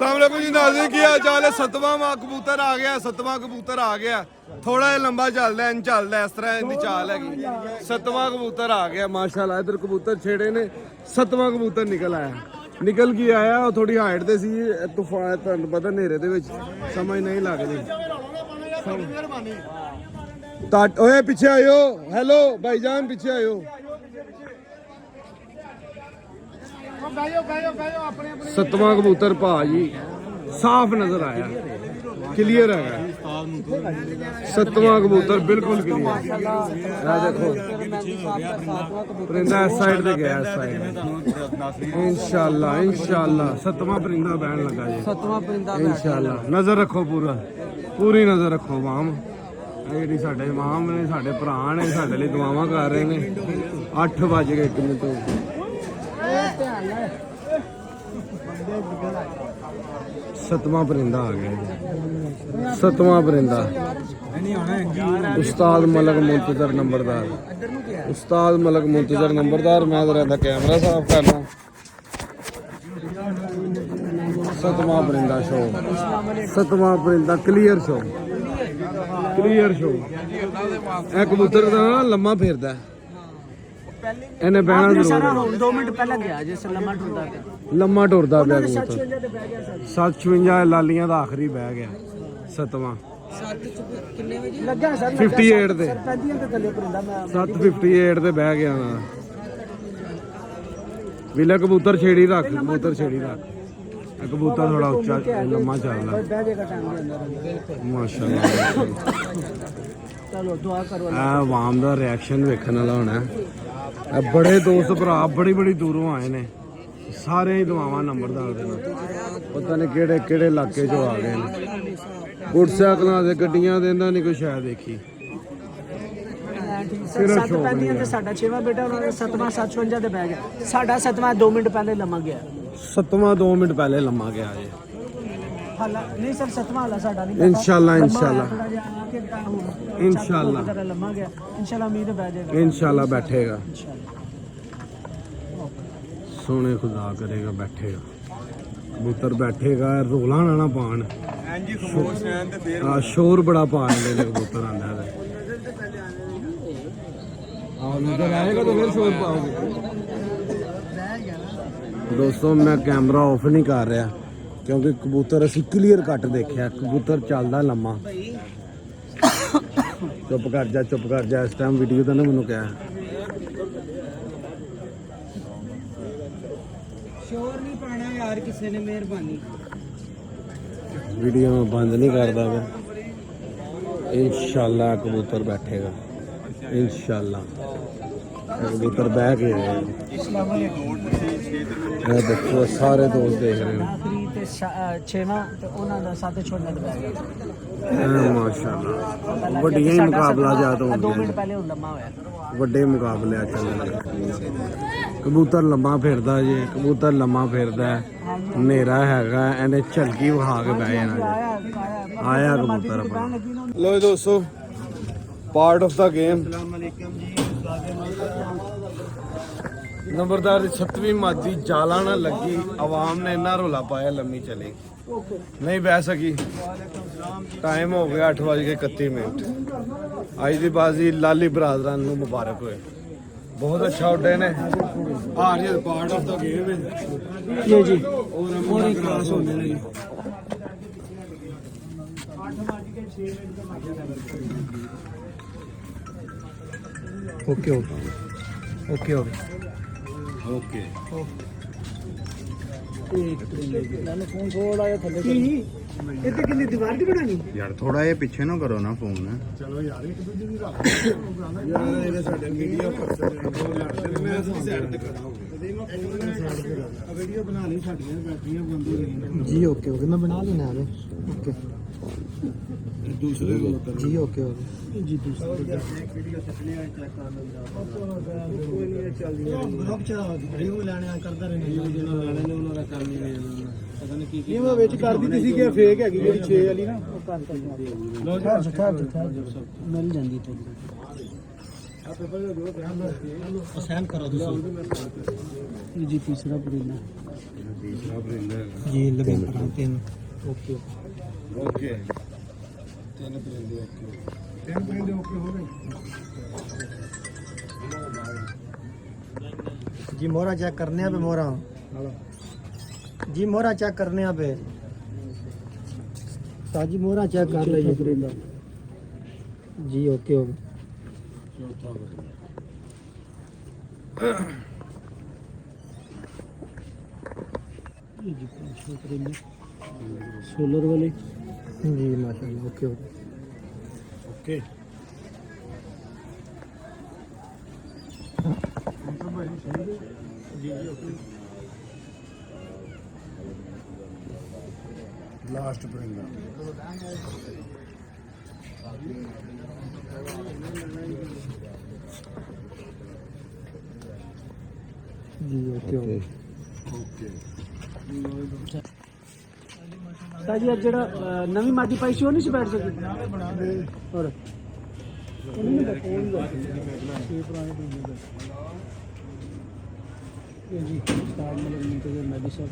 जी नाज़रीन की हाल चाल है। सतवां कबूतर आ गया थोड़ा जिहा लंबा चलदा है इस तरह इहदी चाल हैगी। 7वां कबूतर आ गया माशाल्लाह। इधर कबूतर छेड़े ने 7वां कबूतर निकल के आया और थोड़ी हाइट ते सी तूफान तुहानू पता नेरे दे विच समझ नहीं लगदी। ओए पीछे आयो हेलो भाईजान पीछे आयो। 7वां कबूतर भाजी साफ नजर आया क्लियर है। 7वां कबूतर बिल्कुल क्लियर देखो परिंदा इस साइड पे गया इस साइड इंशाल्लाह 7वां परिंदा बहन लगा जी इंशाल्लाह। नजर रखो पूरी नजर रखो माम जी साडे माम ने साडे भरा ने साडे लिए दुआवां कर रहे ने। 8:01 मिनट 7वां परिंदा आ गया। 7वां परिंदा उस्ताद मलक मुंतजर नंबरदार मैं जरा कैमरा साफ करना। 7वां परिंदा शो 7वां परिंदा क्लियर शो कबूतर का लम्मा फेरदा इन्हें बहना जरूर 2 मिनट पहले गया जिस लम्मा टुरदा पिया कबूतर। 7:56 लालियां दा आखिरी बह गया 7वां 58 दे 7:58 दे बह गया ना विले कबूतर छेड़ी रख कबूतर थोड़ा उच्चा लम्मा चलदा माशाल्लाह। चलो दुआ करो आवाम दा रिएक्शन वेखण वाला होना। बड़े दोस्त भरा बड़ी दूरों आए ने सारे ही दुआवां नंबरदार दे पता नहीं केड़े इलाके चो आ गए मोटरसाइकिलों से गड्डियां दे इन्हां नहीं कोई शायद देखी। साडा 6वां बेटा 7वां 7:56 ते बह गया। साडा 7वां 2 मिनट पहले लम्मा गया। 7वां 2 मिनट पहले लम्मा गया जी नहीं सर 7वां वाला साडा नहीं इंशाल्लाह लम्मा गया इंशाल्लाह उम्मीद है बह जाएगा इंशाल्लाह बैठेगा सोने खुदा करेगा बैठेगा कबूतर बैठेगा रोला ना पान शोर बड़ा पा रहे कबूतर आंदा है आएगा तो फिर शोर पाओगे। दोस्तों मैं कैमरा ऑफ नहीं कर रहा क्योंकि कबूतर असी क्लीयर कट देखा कबूतर चलदा लम्मा। चुप कर जा इस टाइम वीडियो तो ना मैनू क्या शोर नहीं पाना यार किसी ने मेहरबानी वीडियो में बंद नहीं करता मैं इंशाल्लाह कबूतर बैठेगा इंशाल्लाह कबूतर बह गए देखो सारे दोस्त देख रहे हैं माशाल्लाह वड्डियां ही मुकाबला जात हो वड्डे मुकाबले चलने कबूतर लम्मा फिरदा जी कबूतर लम्मा फिरदा नेरा हैगा इन्हें झलकी विखा के बह जाना आया कबूतर लो दोस्तों पार्ट ऑफ द गेम नंबरदार 7वीं मादी जाला ना लगी आवाम ने इन्ना रौला पाया लम्मी चली नहीं बह सकी। टाइम हो गया 8:31 आज की बाजी लाली बरादरां नूं मुबारक होए बहुत अच्छा उड्डे ने हार जी पार्ट ऑफ द गेम है जी और क्रॉस होने ने ओके दीवार की बनानी यार थोड़ा ये पीछे ना करो ना फोन चलो यार एक दूसरे दी रख यार साडे मीडिया पर्सन मैं असली साइड ते खड़ा हूं वीडियो बना ली साडियां बैटरियां बंद हो गई जी ओके मैं बना लेना है ओके दूसरे जी ओके जी दूसरे वीडियो चलने आ चेक कर लो कोई नहीं चल रही है ब्लॉग चा वीडियो लाने करदा रहने ਜਿਹਨਾਂ ਲੈਣੇ ਨੇ ਉਹਨਾਂ ਦਾ ਕੰਮ ਹੀ ਨਹੀਂ ਪਤਾ ਨਹੀਂ ਕੀ ਇਹ ਮੈਂ ਵਿੱਚ ਕਰ ਦਿੱਤੀ ਸੀ ਕਿ ਫੇਕ ਹੈਗੀ ਜਿਹੜੀ 6 ਵਾਲੀ ਨਾ ਉਹ ਕਰ ਲੋ ਮਿਲ ਜਾਂਦੀ ਤੇ ਆ ਪੇਪਰ ਦੇ ਦਿਓ ਸੈਂਡ ਕਰੋ ਤੁਸੀਂ ਇਹ ਜੀ ਤੀਸਰਾ ਪਰਿੰਦਾ ਤੀਸਰਾ ਪਰਿੰਦਾ ਹੈਗਾ ਜੀ ਲਗੇ ਪਰਾਂ ਤਿੰਨ ਓਕੇ ਓਕੇ ਤਿੰਨ ਪਰਿੰਦੇ ਓਕੇ ਤਿੰਨ ਪਰਿੰਦੇ ਓਕੇ ਹੋ ਗਏ जी मोहरा चेक करने पे मोहरा जी मोहरा चेक करने पे ताजी मोहरा चेक कर ले जी ओके हो ये जी 500 करेंगे सोलर वाले जी माशाल्लाह ओके हो ओके लास्ट पड़ेगा जी ओके ओके ताजी अब जरा नवी मादी पाई सी नहीं बैठ सकी और जी स्टार मतलब नीचे जो मैडी साहब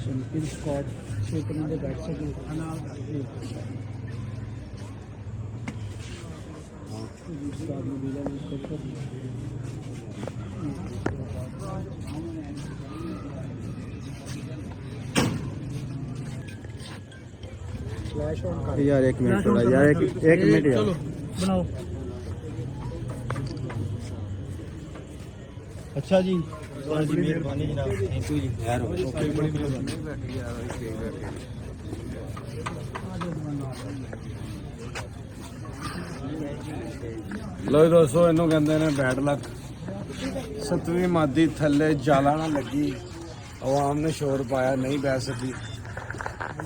सिंपल स्क्वाड क्षेत्र में बैठ सके स्टार में बिला में कर फ्लैश ऑन कर यार एक मिनट थोड़ा यार एक मिनट यार बनाओ अच्छा जी मेहरबानी जनाब थैंक यू जी यार लो दोस्तों इनू कहते ने बैड लक 7वीं मादी थले जाला ना लगी आवाम ने शोर पाया नहीं बह सकी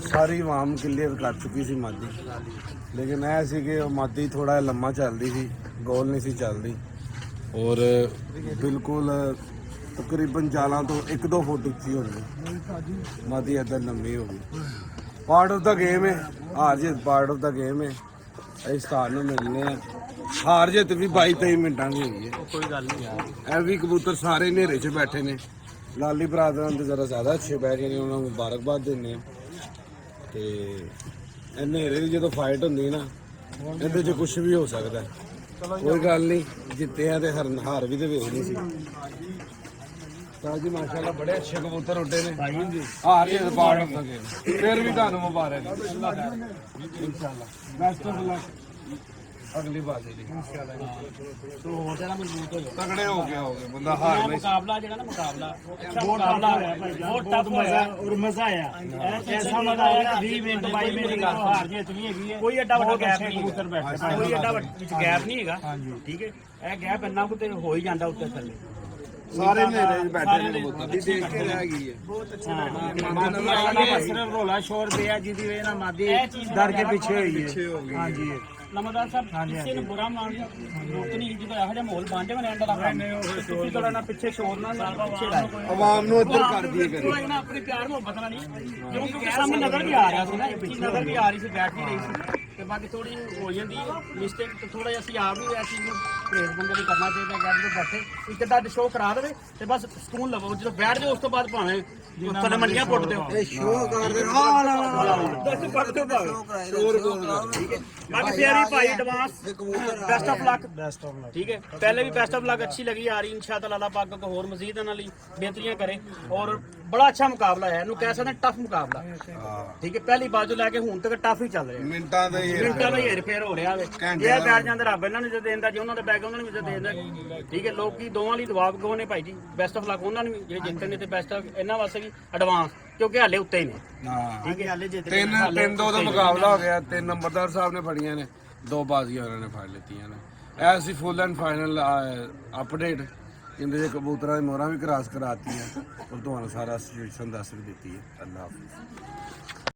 सारी आवाम क्लियर कर चुकी सी मादी लेकिन ऐ सी कि मादी थोड़ा लम्मा चलती सी गोल नहीं सी चलती और बिल्कुल तकरीबन जाला तो 1-2 फुट उच्ची हो गई मादी इधर लंबी हो गई पार्ट ऑफ द गेम है हार जीत पार्ट ऑफ द गेम है इस स्थान में मिलने हैं हार जीत भी 22-23 मिनटा की हुई है कोई गल नहीं यार ਇਹ ਵੀ ਕਬੂਤਰ ਸਾਰੇ ਹਨੇਰੇ 'ਚ ਬੈਠੇ ਨੇ ਲਾਲੀ ਬਰਾਦਰਾਂ ਦੇ ਜ਼ਰਾ ਜ਼ਿਆਦਾ ਅੱਛੇ ਬਹਿ ਗਏ ਨੇ ਉਹਨਾਂ ਨੂੰ ਮੁਬਾਰਕਬਾਦ ਦਿੰਦੇ ਆ ਤੇ ਇਹ ਹਨੇਰੇ ਦੀ ਜਦੋਂ ਫਾਈਟ ਹੁੰਦੀ ਨਾ ਇਹਦੇ 'ਚ ਕੁਝ ਵੀ ਹੋ ਸਕਦਾ ਕੋਈ ਗੱਲ ਨਹੀਂ ਜਿੱਤੇ ਆ ਤੇ ਹਾਰ ਵੀ ਤੇ ਵੇਖਣੀ ਸੀ ਤਾਂ ਜੀ ਮਾਸ਼ਾਅੱਲਾ ਬੜੇ ਅੱਛੇ ਕਬੂਤਰ ਉੱਡੇ ਨੇ ਹਾਰ ਜੇ ਪਾਰਟ ਹੁੰਦਾ ਗਏ ਫਿਰ ਵੀ ਤੁਹਾਨੂੰ ਮੁਬਾਰਕ ਇਨਸ਼ਾਅੱਲਾ ਬੈਸਟ ਆਫ ਲੱਕ ਅਗਲੀ ਬਾਜ਼ੀ ਲਈ तो हो जाना मजबूत हो ਤਗੜੇ ਹੋ ਗਏ ਬੰਦਾ ਹਾਰ ਨਹੀਂ मुकाबला जो ना मुकाबला अच्छा मुकाबला बहुत टफ मजा और मजा आया ऐसा मजा आया कि 20 मिनट 22 मिनट का हार जीत नहीं हैगी कोई एडा बड़ा गैप नहीं कबूतर बैठे कोई एडा ਵਿੱਚ ਗੈਪ ਨਹੀਂ ਹੈਗਾ ਠੀਕ ਹੈ ਇਹ ਗੈਪ ਇੰਨਾ ਕੁ ਤੇ ਹੋ ਹੀ ਜਾਂਦਾ ਉੱਤੇ ਥੱਲੇ ਸਾਰੇ ਹਨੇਰੇ 'ਚ ਬੈਠੇ ਨੇ ਕਬੂਤਰ ਦੀ ਦੇਖ ਕੇ ਰਹਿ ਗਈ ਹੈ सिर्फ रोला शोर पे है जिदी वे ना मादी डर के पीछे हुई है हां जी नमदार साहब किसी ने बुरा मान रोक नहीं जो ਇਹੋ ਜਿਹਾ ਮਾਹੌਲ ਬਾਂਝੇ ਬਣੇ ਅੰਦਰ ਆ ਤੁਸੀਂ ਥੋੜਾ ਨਾ ਪਿੱਛੇ ਸ਼ੋਰ ਨਾ ਪਿੱਛੇ ਲਾਏ ਆਵਾਮ ਨੂੰ ਇੱਧਰ ਕਰ ਦਈਏ ਕਰੀ ਥੋੜਾ ਨਾ ਆਪਣੀ ਪਿਆਰ ਮੁਹੱਬਤ ਨਾਲ ਨਹੀਂ ਕਿਉਂਕਿ ਸਾਹਮਣੇ ਨਜ਼ਰ ਵੀ ਆ ਰਿਹਾ ਸੀ ਨਾ ਇਹ ਪਿੱਛੇ ਨਜ਼ਰ ਵੀ ਆ ਰਹੀ ਸੀ ਬੈਠ ਨਹੀਂ ਰਹੀ ਸੀ ਤੇ ਬਾਕੀ ਥੋੜੀ ਹੋ ਜਾਂਦੀ ਮਿਸਟੇਕ ਤੇ ਥੋੜਾ ਜਿਹਾ ਅਸੀਂ ਆਪ ਵੀ ਇਹ ਚੀਜ਼ ਨੂੰ ਪ੍ਰੇਸ ਬੰਦੇ ਨੂੰ ਕਰਨਾ ਚਾਹੀਦਾ ਗੱਡ ਤੋਂ ਬੈਠੇ ਇੱਕ ਅੱਧਾ ਸ਼ੋਅ ਕਰਾ ਦੇਵੇ ਤੇ ਬਸ ਸਕੂਨ ਲਵੋ ਜਦੋਂ ਬੈਠ ਜਾਓ ਉਸ ਤੋਂ ਬਾਅਦ ਭਾਵੇਂ ਥੱਲੇ ਮੰਡੀਆਂ ਪੁੱਟ ਦਿਓ ਇਹ ਸ਼ੋਅ ਕਰਦੇ ਦੱਸ ਪੱਟ ਦਿਓ ਭਾਵੇਂ ਸ਼ੋਰ ਬੋਲਦਾ ਠੀਕ ਹੈ ਬਾਕੀ ਫੇਰ ਵੀ ਭਾਈ ਐਡਵਾਂਸ ਬੈਸਟ ਆਫ ਲੱਕ ठीक है पहले भी बेस्ट ऑफ लक अच्छी लगी आ रही इंशाअल्लाह अल्लाह पाक को और मजीद इन्हां लई बेहतरियां करे और बड़ा अच्छा मुकाबला है इन्हू कह सकते टफ मुकाबला ठीक है पहली बाजू लैके हुण तक टफ ही चल रहा ਮਿੰਟਾਂ ਦਾ ਹੀ ਮਿੰਟਾਂ ਦਾ ਹੀਰ ਫੇਰ ਹੋ ਰਿਹਾ ਵੇ ਇਹ ਬੈਠ ਜਾਂਦੇ ਰੱਬ ਇਹਨਾਂ ਨੂੰ ਜੇ ਦੇਂਦਾ ਜੇ ਉਹਨਾਂ ਦੇ ਬੈਗ ਉਹਨਾਂ ਨੂੰ ਵੀ ਦੇ ਦੇਂਦਾ ਠੀਕ ਹੈ ਲੋਕੀ ਦੋਵਾਂ ਲਈ ਦੁਆ ਗੋ ਨੇ ਭਾਈ ਜੀ ਬੈਸਟ ਆਫ ਲੱਕ ਉਹਨਾਂ ਨੂੰ ਵੀ ਜਿਹੜੇ ਜਿੱਤਣ ਨੇ ਤੇ ਬੈਸਟ ਆਫ ਇਹਨਾਂ ਵਾਸਤੇ ਵੀ ਐਡਵਾਂਸ ਕਿਉਂਕਿ ਹਾਲੇ ਉੱਤੇ ਹੀ ਨੇ ਠੀਕ ਹੈ ਹਾਲੇ ਜਿੱਤ 3-2 ਦਾ ਮੁਕਾਬਲਾ ਹੋ ਗਿਆ 3 ਨੰਬਰਦਾਰ ਸਾਹਿਬ ਨੇ ਫੜੀਆਂ ਨੇ 2 ਬਾਜ਼ੀਆਂ ਉਹਨਾਂ ਨੇ ਫੜ ਲਿੱਤੀਆਂ ਨੇ ਐਸੀ ਫੁੱਲ ਐਂਡ ਫਾਈਨਲ ਅਪਡੇਟ ਇਹਦੇ ਦੇ ਕਬੂਤਰਾਂ ਦੀ ਮੋਹਰਾਂ ਵੀ ਕਰਾਸ ਕਰਾਤੀ ਹੈ ਔਰ ਤੁਹਾਨੂੰ ਸਾਰਾ ਸਿਚੁਏਸ਼ਨ ਦੱਸ ਵੀ ਦਿੱਤੀ ਹੈ ਅੱਲਾਹ ਹਾਫਿਜ਼